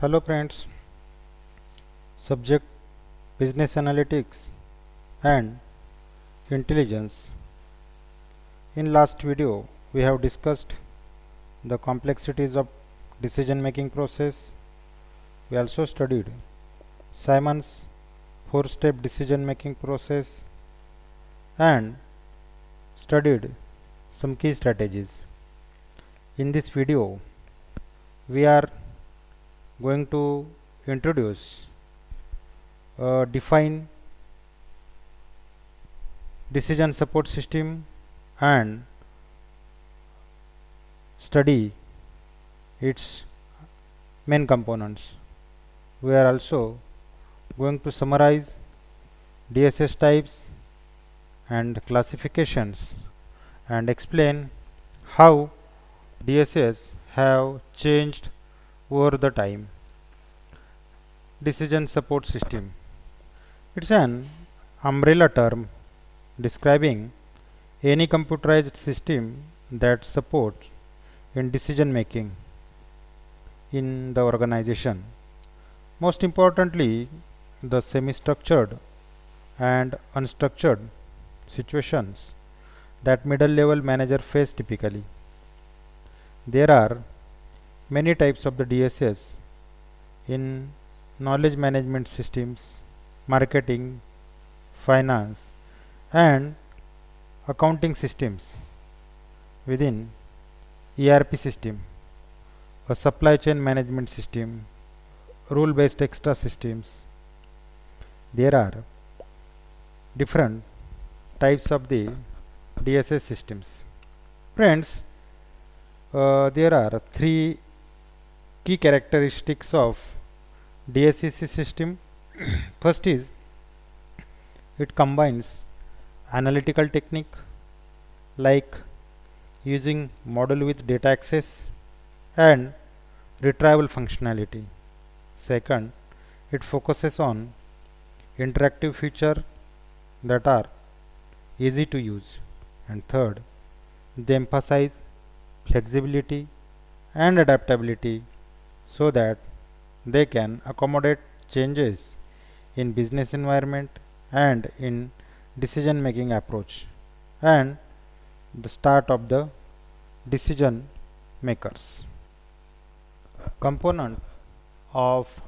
Hello friends, subject business analytics and intelligence. In last video we have discussed the complexities of decision making process. We also studied Simon's four-step decision making process and studied some key strategies. In this video we are going to introduce define decision support system and study its main components. We are also going to summarize DSS types and classifications and explain how DSS have changed over the time. Decision support system. It's an umbrella term describing any computerized system that supports in decision making in the organization. Most importantly, the semi-structured and unstructured situations that middle level manager face typically. There are many types of the DSS in knowledge management systems, marketing, finance and accounting systems within ERP system, a supply chain management system, rule based extra systems. There are different types of the DSS systems. Friends, there are three key characteristics of DSS system. First is it combines analytical technique like using model with data access and retrieval functionality. Second, it focuses on interactive feature that are easy to use. And third, they emphasize flexibility and adaptability so that they can accommodate changes in business environment and in decision making approach and the start of the decision makers. Component of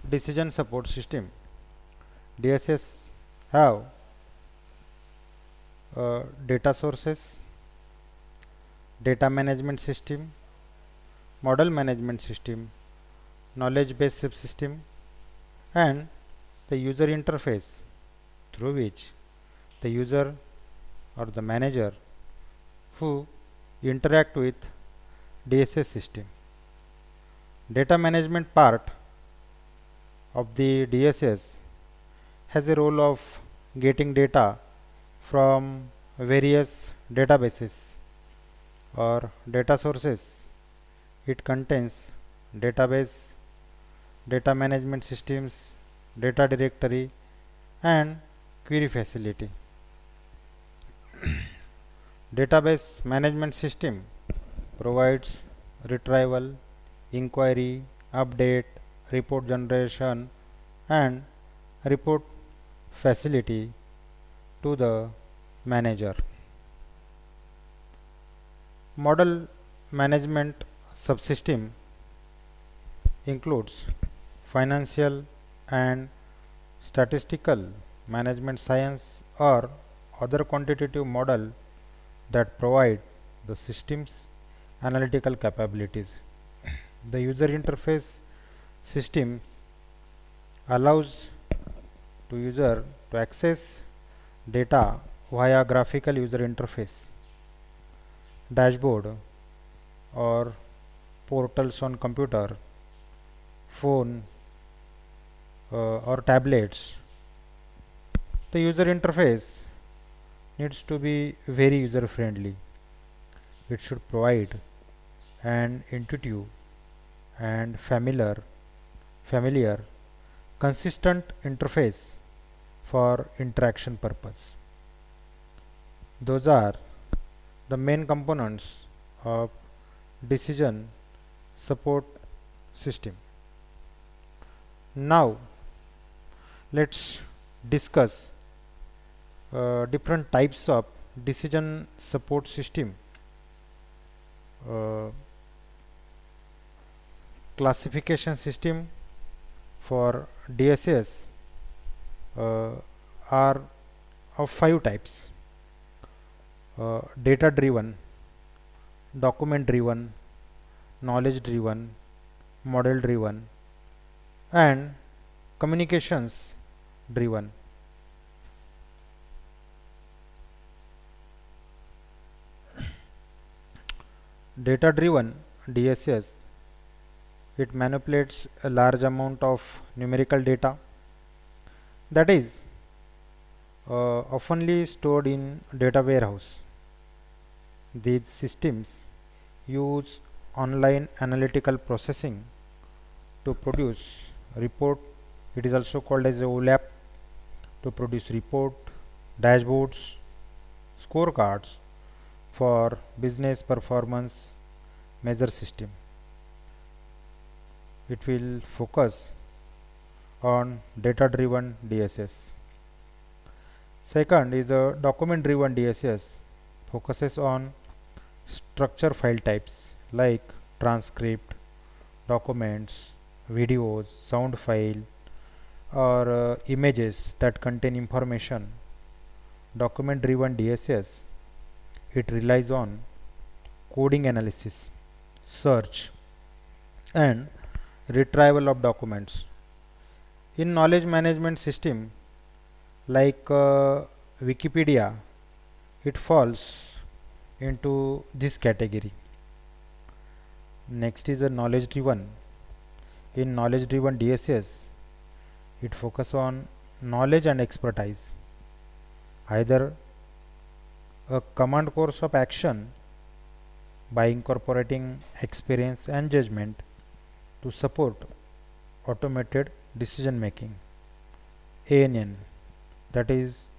decision support system. DSS have data sources, data management system, model management system, knowledge based subsystem and the user interface through which the user or the manager who interact with DSS system. Data management part of the DSS has a role of getting data from various databases or data sources. It contains database, data management systems, data directory and query facility. Database management system provides retrieval, inquiry, update, report generation and report facility to the manager. Model management subsystem includes financial and statistical management science or other quantitative model that provide the system's analytical capabilities. The user interface system allows to user to access data via graphical user interface, dashboard or portals on computer, phone or tablets. The user interface needs to be very user friendly. It should provide an intuitive and familiar consistent interface for interaction purpose. Those are the main components of decision support system. Now let's discuss different types of decision support system. uh, Classification system for DSS uh, are of 5 types: data driven, document driven, knowledge driven, model driven, and communications driven. Data driven DSS, it manipulates a large amount of numerical data that is oftenly stored in data warehouse. These systems use online analytical processing to produce report. It is also called as a OLAP, to produce report, dashboards, scorecards for business performance measure system. It will focus on data driven DSS. Second is a document driven DSS, focuses on structure file types like transcript, documents, videos, sound file, or images that contain information. Document driven DSS, it relies on coding analysis, search, and retrieval of documents. In knowledge management system like Wikipedia, it falls into this category. Next is a knowledge driven. In knowledge driven DSS, it focuses on knowledge and expertise, either a command course of action by incorporating experience and judgment to support automated decision making. ANN, that is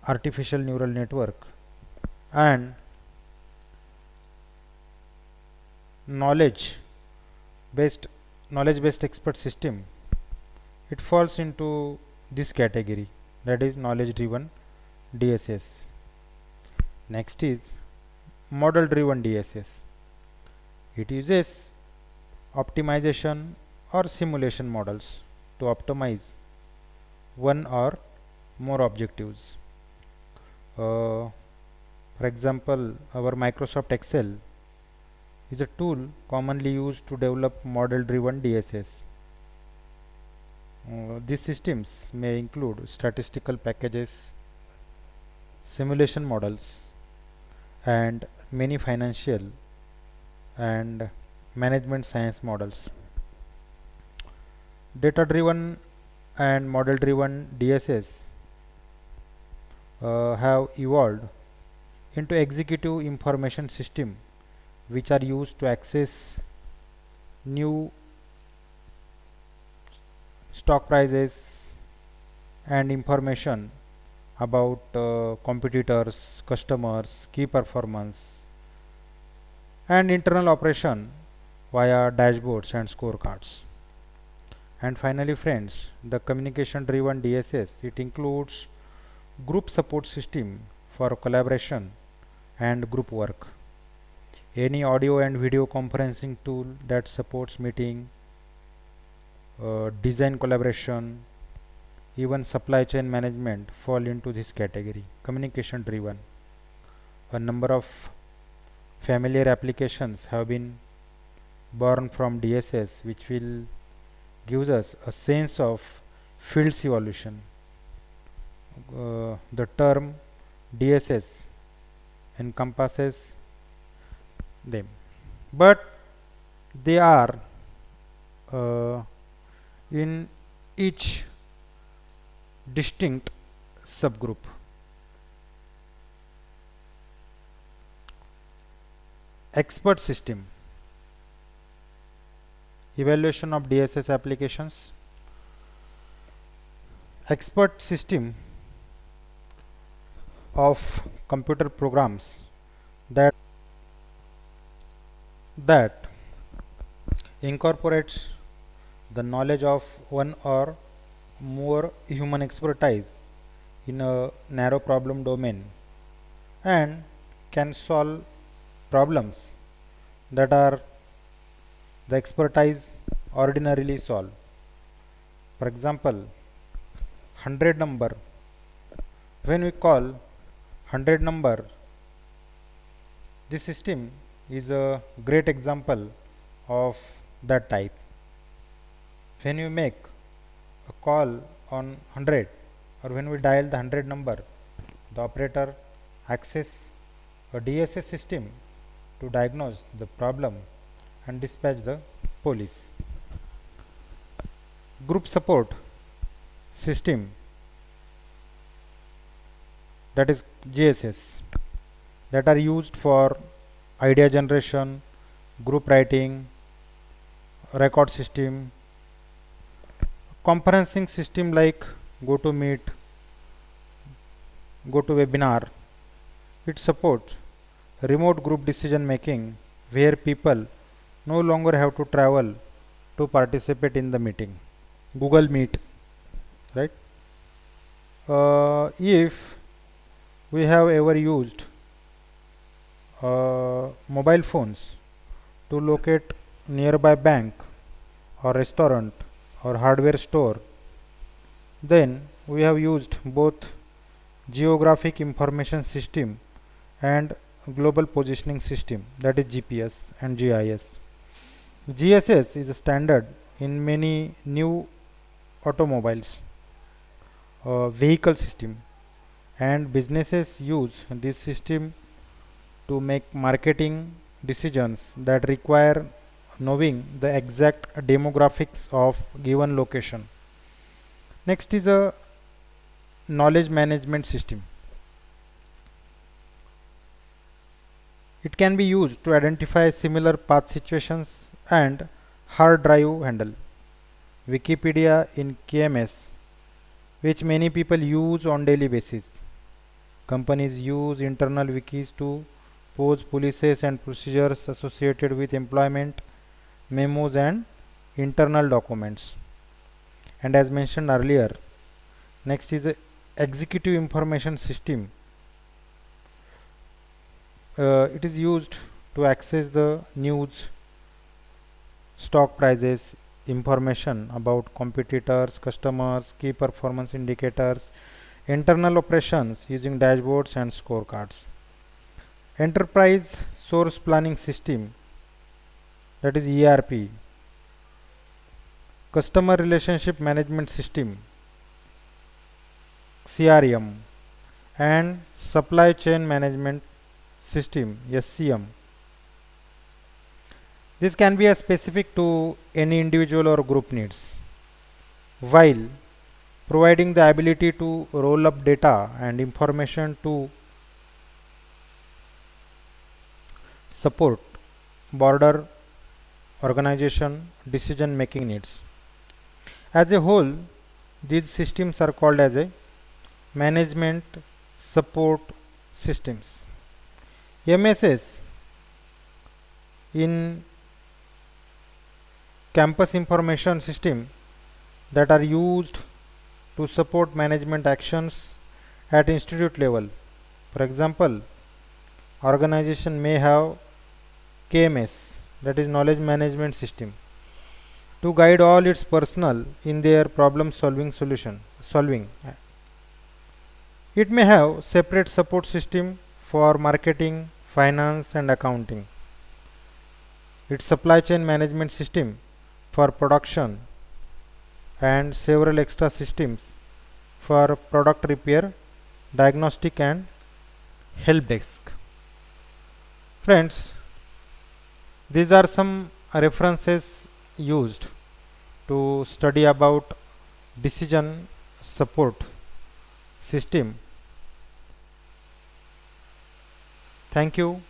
artificial neural network, and knowledge based expert system, it falls into this category, that is knowledge driven DSS. Next is model driven DSS. It uses optimization or simulation models to optimize one or more objectives. For example, our Microsoft Excel is a tool commonly used to develop model driven DSS. These systems may include statistical packages, simulation models, and many financial and management science models. Data driven and model driven DSS have evolved into executive information system, which are used to access new stock prices and information about competitors, customers, key performance, and internal operation via dashboards and scorecards. And finally friends, the communication driven DSS, it includes group support system for collaboration and group work. Any audio and video conferencing tool that supports meeting, design collaboration, even supply chain management fall into this category, communication driven. A number of familiar applications have been born from DSS, which will gives us a sense of fields evolution. The term DSS encompasses them, but they are uh, in each distinct subgroup. Expert system, evaluation of DSS applications. Expert system of computer programs that incorporates the knowledge of one or more human expertise in a narrow problem domain and can solve problems that are the expertise ordinarily solve. For example, 100 number. When we call 100 number, this system is a great example of that type. When you make a call on 100 or when we dial the 100 number, the operator access a DSS system to diagnose the problem and dispatch the police. Group support system, that is GSS, that are used for idea generation, group writing, record system, conferencing system like GoToMeet, GoToWebinar. It supports remote group decision making where people no longer have to travel to participate in the meeting. Google Meet, right? If we have ever used mobile phones to locate nearby bank or restaurant or hardware store, then we have used both geographic information system and global positioning system, that is GPS and GIS. GSS is a standard in many new automobiles, vehicle system, and businesses use this system to make marketing decisions that require knowing the exact demographics of given location. Next is a knowledge management system. It can be used to identify similar path situations and hard drive handle. Wikipedia in KMS, which many people use on daily basis. Companies use internal wikis to post policies and procedures associated with employment, memos and internal documents. And as mentioned earlier, next is a executive information system. It is used to access the news, stock prices, information about competitors, customers, key performance indicators, internal operations using dashboards and scorecards. Enterprise source planning system, that is ERP. Customer relationship management system, CRM, and supply chain management system, SCM. This can be specific to any individual or group needs, while providing the ability to roll up data and information to support broader organization decision making needs. As a whole, these systems are called as a management support systems. MSS in campus information system that are used to support management actions at institute level. For example, organization may have KMS, that is knowledge management system, to guide all its personnel in their problem solving. It may have separate support system for marketing, finance and accounting. Its supply chain management system for production and several extra systems for product repair, diagnostic and help desk. Friends, these are some references used to study about decision support system. Thank you.